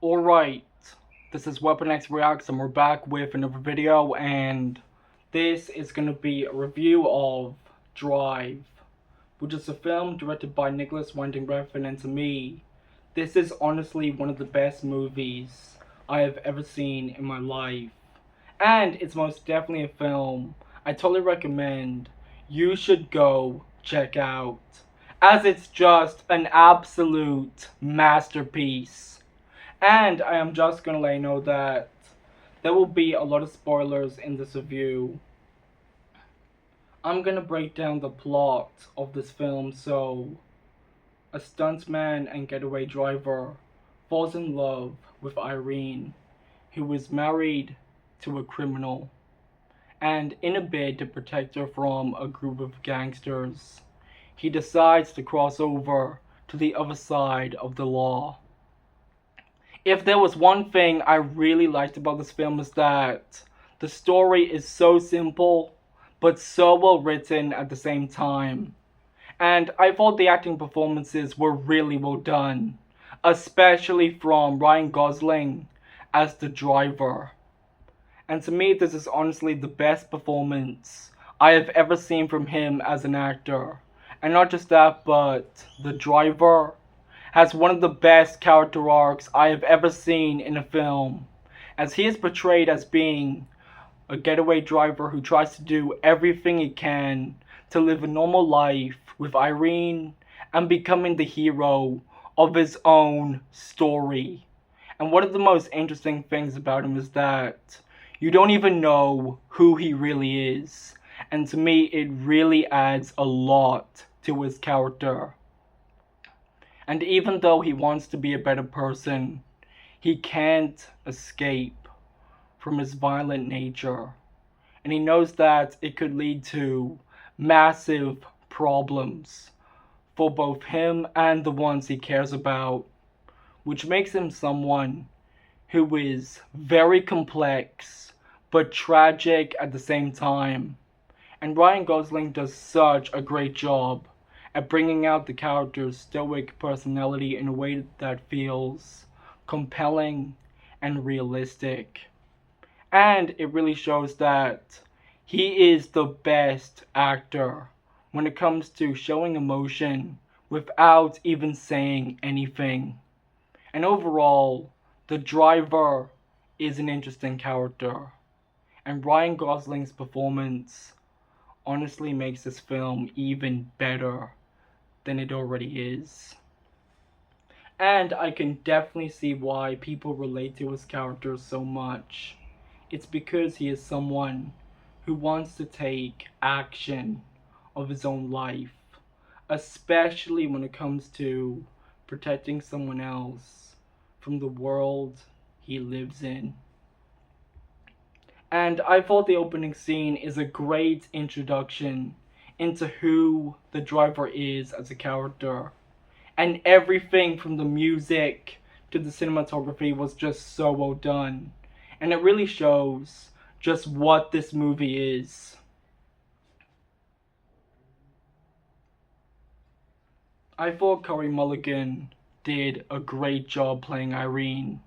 Alright, this is Weapon X Reacts and we're back with another video, and this is going to be a review of Drive, which is a film directed by Nicholas Winding Refn, and to me, this is honestly one of the best movies I have ever seen in my life. And it's most definitely a film I totally recommend you should go check out, as it's just an absolute masterpiece. And I am just gonna let you know that there will be a lot of spoilers in this review. I'm gonna break down the plot of this film. So, a stuntman and getaway driver falls in love with Irene, who is married to a criminal, and in a bid to protect her from a group of gangsters, he decides to cross over to the other side of the law. If there was one thing I really liked about this film, is that the story is so simple but so well written at the same time. And I thought the acting performances were really well done, especially from Ryan Gosling as the driver. And to me, this is honestly the best performance I have ever seen from him as an actor. And not just that, but the driver has one of the best character arcs I have ever seen in a film, as he is portrayed as being a getaway driver who tries to do everything he can to live a normal life with Irene and becoming the hero of his own story. And one of the most interesting things about him is that you don't even know who he really is. And to me, it really adds a lot to his character. And even though he wants to be a better person, he can't escape from his violent nature. And he knows that it could lead to massive problems for both him and the ones he cares about, which makes him someone who is very complex but tragic at the same time. And Ryan Gosling does such a great job at bringing out the character's stoic personality in a way that feels compelling and realistic. And it really shows that he is the best actor when it comes to showing emotion without even saying anything. And overall, the driver is an interesting character, and Ryan Gosling's performance honestly makes this film even better than it already is. And I can definitely see why people relate to his character so much. It's because he is someone who wants to take action of his own life, especially when it comes to protecting someone else from the world he lives in. And I thought the opening scene is a great introduction into who the driver is as a character. And everything from the music to the cinematography was just so well done. And it really shows just what this movie is. I thought Carey Mulligan did a great job playing Irene.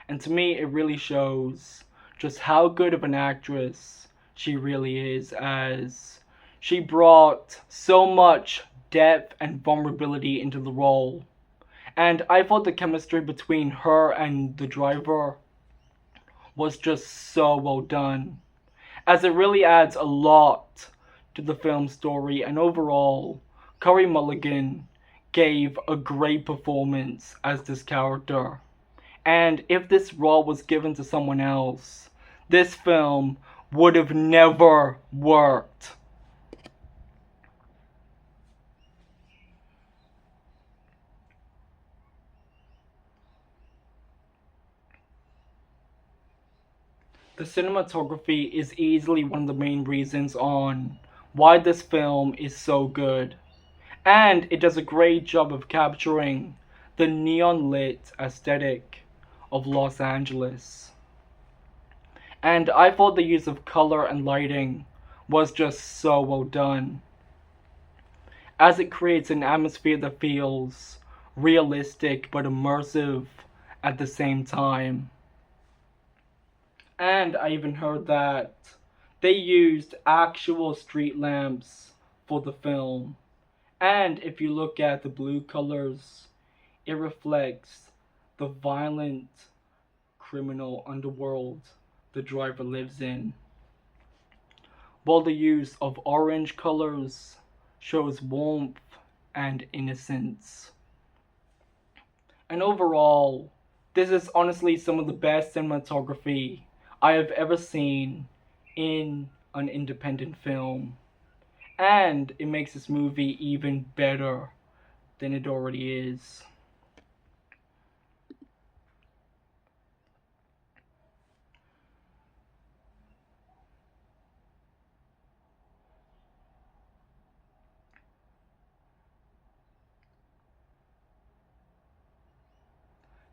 And to me, it really shows just how good of an actress she really is, as she brought so much depth and vulnerability into the role. And I thought the chemistry between her and the driver was just so well done, as it really adds a lot to the film's story. And overall, Carey Mulligan gave a great performance as this character. And if this role was given to someone else, this film would have never worked. The cinematography is easily one of the main reasons on why this film is so good. And it does a great job of capturing the neon lit aesthetic of Los Angeles. And I thought the use of color and lighting was just so well done, as it creates an atmosphere that feels realistic but immersive at the same time. And I even heard that they used actual street lamps for the film. And if you look at the blue colors, it reflects the violent criminal underworld the driver lives in, while the use of orange colors shows warmth and innocence. And overall, this is honestly some of the best cinematography I have ever seen in an independent film. And it makes this movie even better than it already is.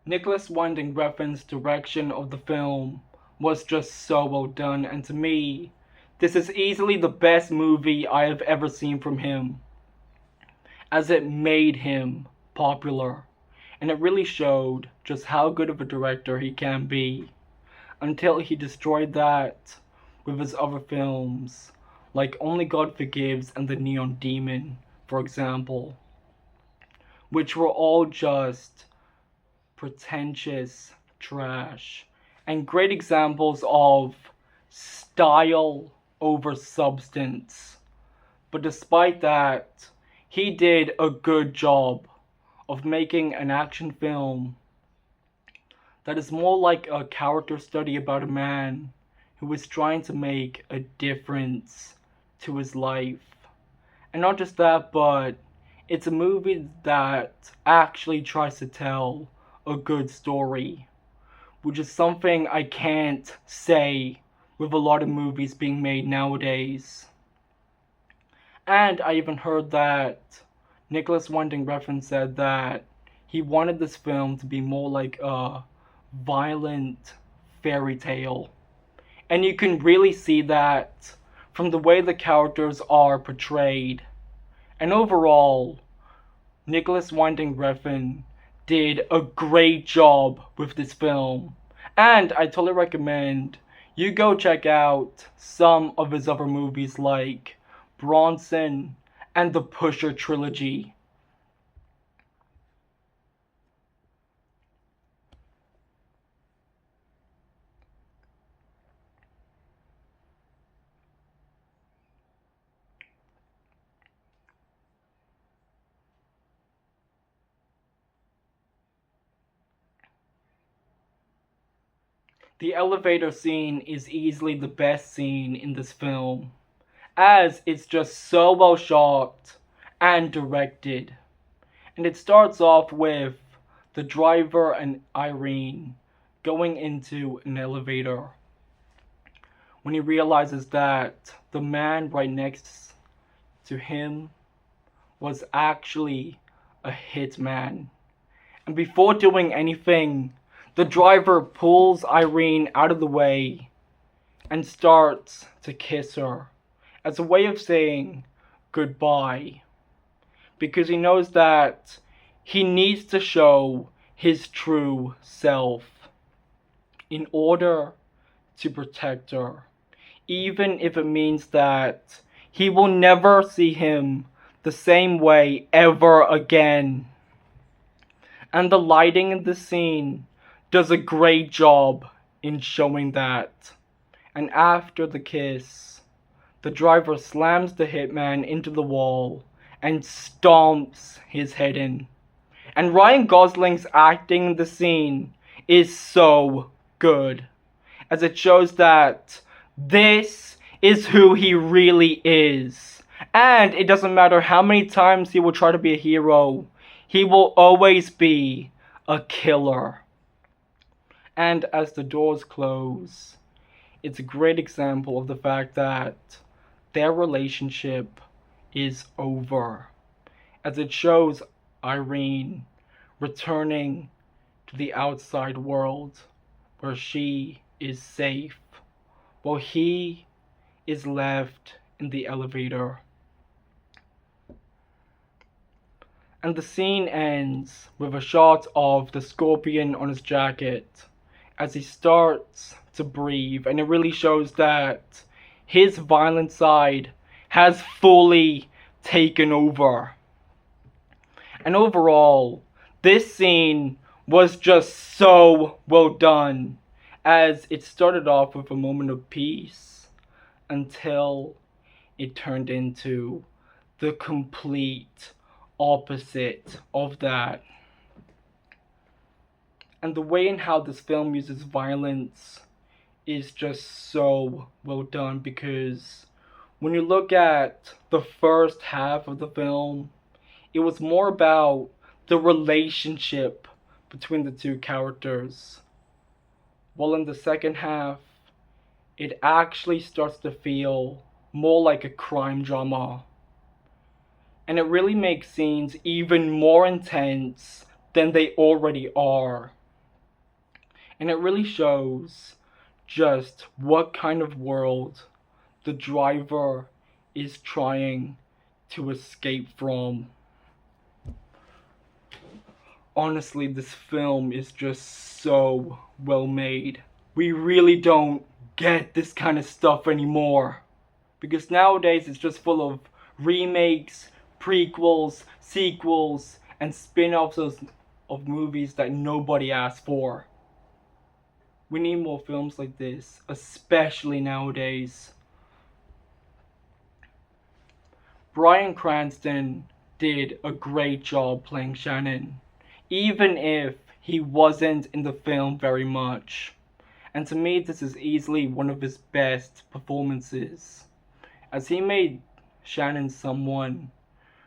Nicholas Winding Refn's direction of the film was just so well done, and to me, this is easily the best movie I have ever seen from him, as it made him popular, and it really showed just how good of a director he can be, until he destroyed that with his other films, like Only God Forgives and The Neon Demon, for example, which were all just pretentious trash and great examples of style over substance. But despite that, he did a good job of making an action film that is more like a character study about a man who is trying to make a difference to his life. And not just that, but it's a movie that actually tries to tell a good story, which is something I can't say with a lot of movies being made nowadays. And I even heard that Nicholas Winding Refn said that he wanted this film to be more like a violent fairy tale. And you can really see that from the way the characters are portrayed. And overall, Nicholas Winding Refn did a great job with this film. And I totally recommend you go check out some of his other movies like Bronson and the Pusher trilogy. The elevator scene is easily the best scene in this film, as it's just so well shot and directed. And it starts off with the driver and Irene going into an elevator when he realizes that the man right next to him was actually a hitman. And before doing anything, the driver pulls Irene out of the way and starts to kiss her as a way of saying goodbye, because he knows that he needs to show his true self in order to protect her, even if it means that he will never see him the same way ever again. And the lighting in the scene does a great job in showing that. And after the kiss, the driver slams the hitman into the wall and stomps his head in. And Ryan Gosling's acting in the scene is so good, as it shows that this is who he really is. And it doesn't matter how many times he will try to be a hero, he will always be a killer. And as the doors close, it's a great example of the fact that their relationship is over, as it shows Irene returning to the outside world where she is safe, while he is left in the elevator. And the scene ends with a shot of the scorpion on his jacket as he starts to breathe, and it really shows that his violent side has fully taken over. And overall, this scene was just so well done, as it started off with a moment of peace until it turned into the complete opposite of that. And the way in how this film uses violence is just so well done, because when you look at the first half of the film, it was more about the relationship between the two characters. While in the second half, it actually starts to feel more like a crime drama. And it really makes scenes even more intense than they already are. And it really shows just what kind of world the driver is trying to escape from. Honestly, this film is just so well made. We really don't get this kind of stuff anymore, because nowadays it's just full of remakes, prequels, sequels, and spin-offs of movies that nobody asked for. We need more films like this, especially nowadays. Bryan Cranston did a great job playing Shannon, even if he wasn't in the film very much. And to me, this is easily one of his best performances, as he made Shannon someone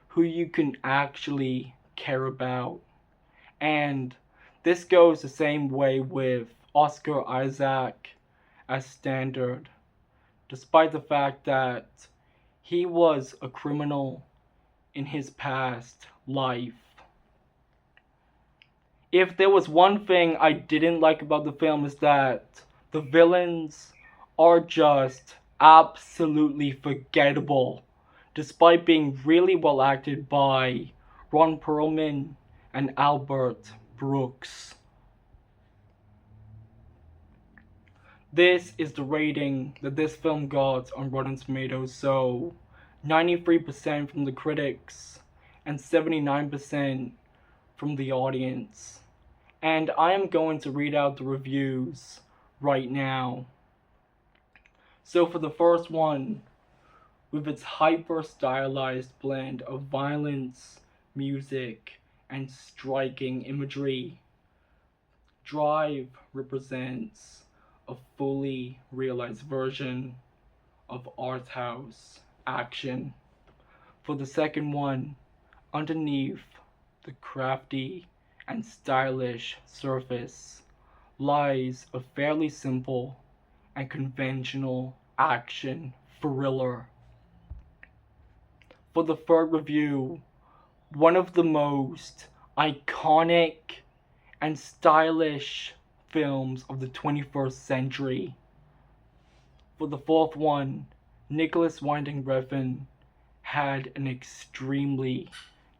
who you can actually care about. And this goes the same way with Oscar Isaac as Standard, despite the fact that he was a criminal in his past life. If there was one thing I didn't like about the film, is that the villains are just absolutely forgettable, despite being really well acted by Ron Perlman and Albert Brooks. This is the rating that this film got on Rotten Tomatoes, so 93% from the critics and 79% from the audience. And I am going to read out the reviews right now. So for the first one, with its hyper-stylized blend of violence, music, and striking imagery, Drive represents a fully realized version of art house action. For the second one, underneath the crafty and stylish surface lies a fairly simple and conventional action thriller. For the third review, one of the most iconic and stylish films of the 21st century. For the fourth one, Nicholas Winding Refn had an extremely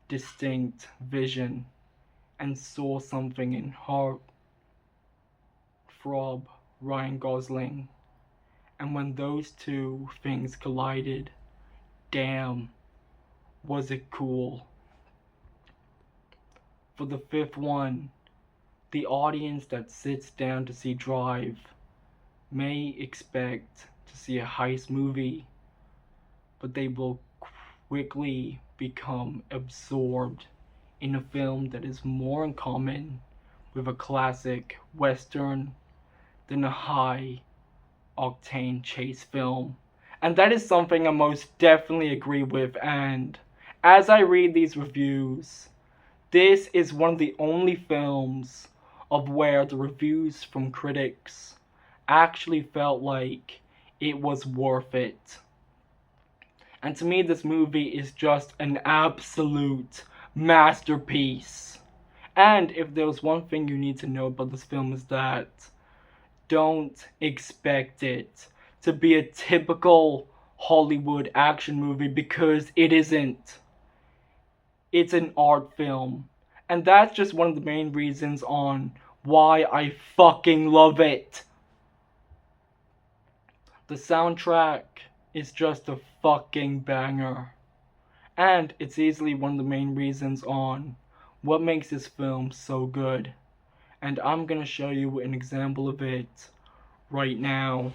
distinct vision and saw something in heartthrob Ryan Gosling. And when those two things collided, damn, was it cool. For the fifth one, the audience that sits down to see Drive may expect to see a heist movie, but they will quickly become absorbed in a film that is more in common with a classic Western than a high octane chase film. And that is something I most definitely agree with, and as I read these reviews, this is one of the only films of where the reviews from critics actually felt like it was worth it. And to me, this movie is just an absolute masterpiece. And if there's one thing you need to know about this film, is that don't expect it to be a typical Hollywood action movie, because it isn't. It's an art film. And that's just one of the main reasons on why I fucking love it. The soundtrack is just a fucking banger. And it's easily one of the main reasons on what makes this film so good. And I'm gonna show you an example of it right now.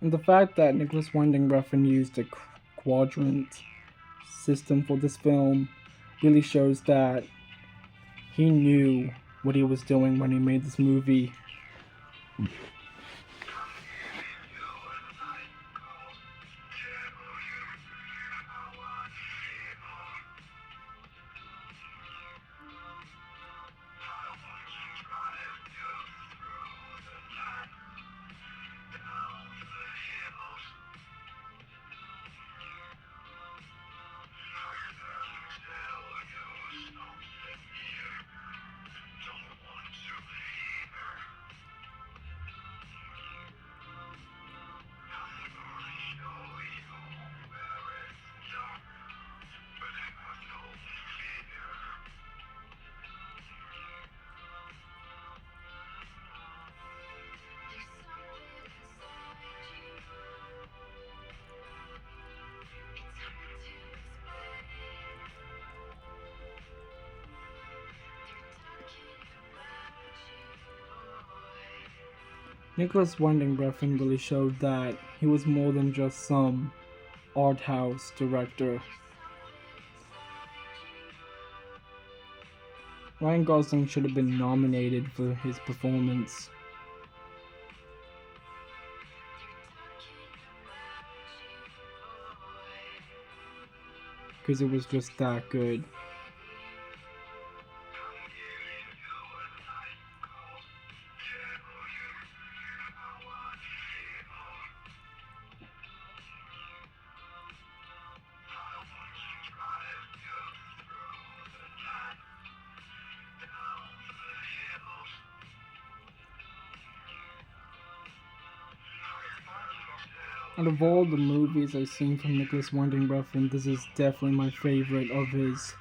And the fact that Nicholas Winding Refn used a quadrant system for this film really shows that he knew what he was doing when he made this movie. Nicholas Winding Refn really showed that he was more than just some art house director. Ryan Gosling should have been nominated for his performance. Because it was just that good. Out of all the movies I've seen from Nicholas Winding Refn, this is definitely my favorite of his.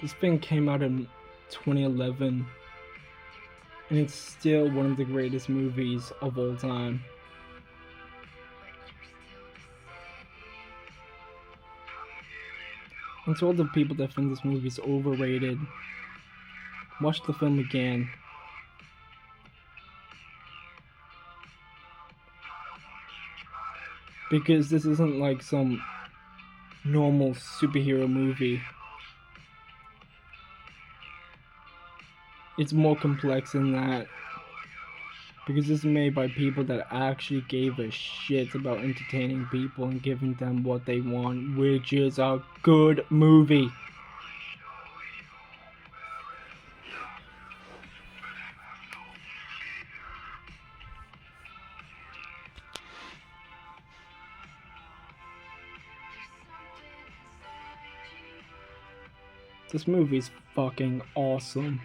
This thing came out in 2011, and it's still one of the greatest movies of all time. And to all the people that think this movie is overrated, watch the film again. Because this isn't like some normal superhero movie. It's more complex than that. Because this is made by people that actually gave a shit about entertaining people and giving them what they want, which is a good movie. This movie's fucking awesome.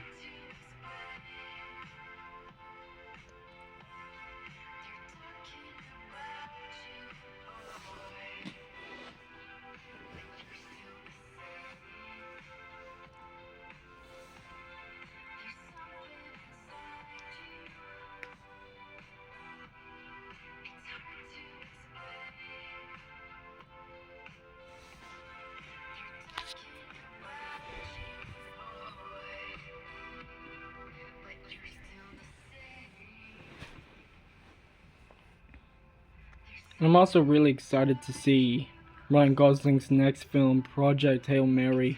And I'm also really excited to see Ryan Gosling's next film, Project Hail Mary.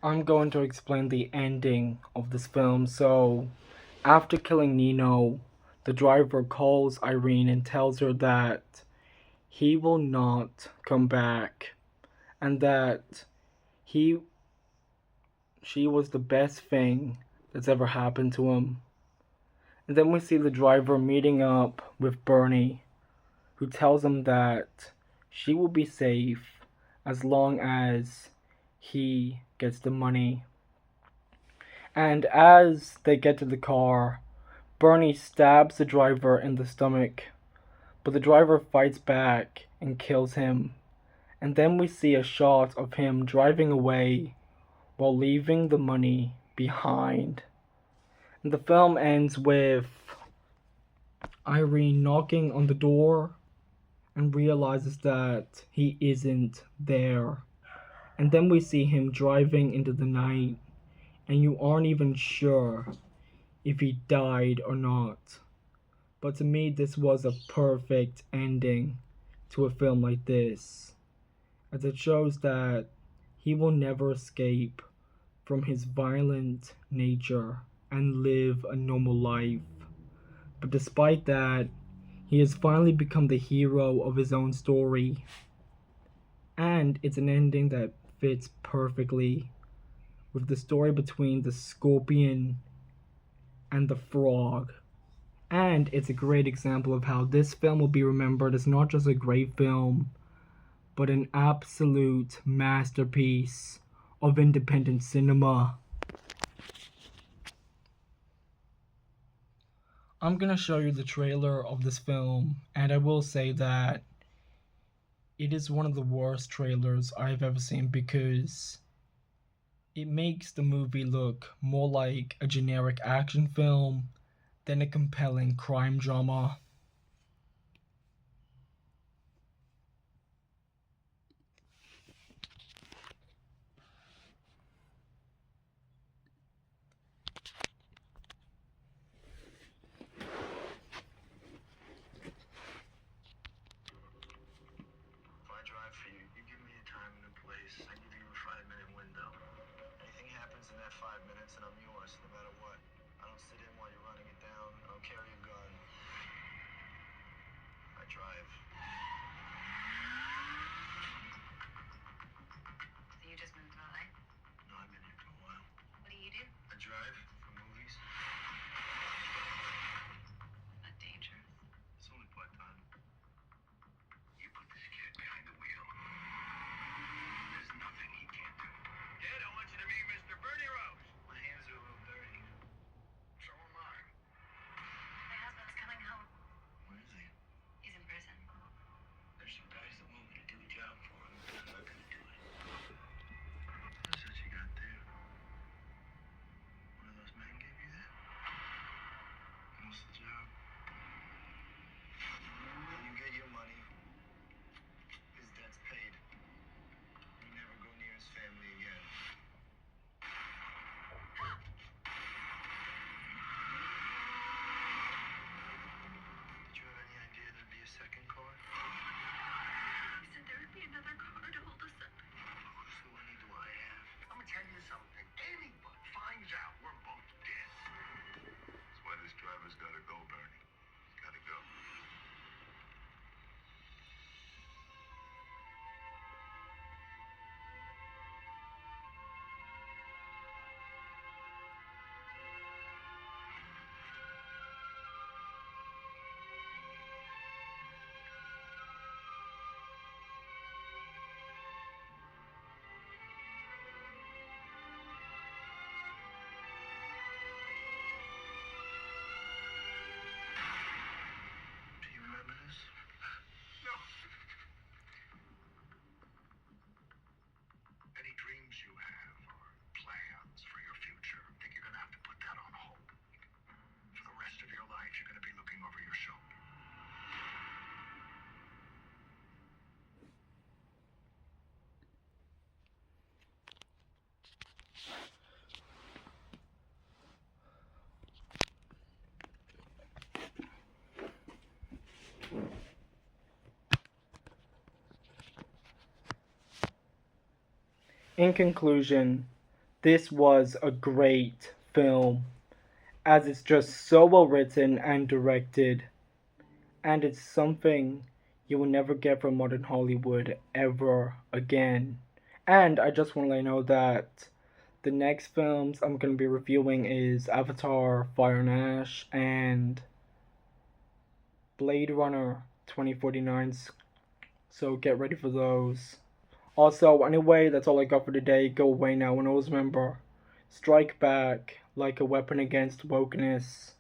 I'm going to explain the ending of this film. So, after killing Nino, the driver calls Irene and tells her that he will not come back and that she was the best thing that's ever happened to him. And then we see the driver meeting up with Bernie, who tells him that she will be safe as long as he gets the money. And as they get to the car, Bernie stabs the driver in the stomach, but the driver fights back and kills him. And then we see a shot of him driving away while leaving the money behind. And the film ends with Irene knocking on the door and realizes that he isn't there. And then we see him driving into the night, and you aren't even sure if he died or not. But to me, this was a perfect ending to a film like this, as it shows that he will never escape from his violent nature and live a normal life. But despite that, he has finally become the hero of his own story. And it's an ending that fits perfectly with the story between the scorpion and the frog. And it's a great example of how this film will be remembered as not just a great film, but an absolute masterpiece of independent cinema. I'm gonna show you the trailer of this film, and I will say that it is one of the worst trailers I've ever seen because it makes the movie look more like a generic action film than a compelling crime drama. Drive for you. You give me a time and a place. I give you a 5-minute window. Anything happens in that 5 minutes, and I'm yours, no matter what. I don't sit in while you're running it down. I don't carry a gun. I drive. So you just moved to LA? No, I've been here for a while. What do you do? I drive for movies. Not dangerous. It's only part-time. You put this kid behind the wheel. There's nothing he can't do. Kid, I want you to meet Mr. Bernie Rose. My hands are a little dirty. So am mine. My husband's coming home. Where is he? He's in prison. There's some guys that want me to do a job for him, but I'm not gonna do it. What's that you got there? One of those men gave you that? What's the job? When you get your money, his debt's paid. You never go near his family again. Did you have any idea there'd be a second car? He said there would be another car to hold us up. Whose money do I have? I'm gonna tell you something. Anybody finds out we're both dead. That's why this driver's gotta go, Bernie. He's gotta go. Do you remember this? No. Any dreams you have or plans for your future, I think you're gonna have to put that on hold. For the rest of your life, you're gonna be looking over your shoulder. In conclusion, this was a great film, as it's just so well written and directed, and it's something you will never get from modern Hollywood ever again. And I just want to let you know that the next films I'm going to be reviewing is Avatar, Fire and Ash, and Blade Runner 2049. So get ready for those. Also, anyway, that's all I got for today. Go away now, and always remember, strike back like a weapon against wokeness.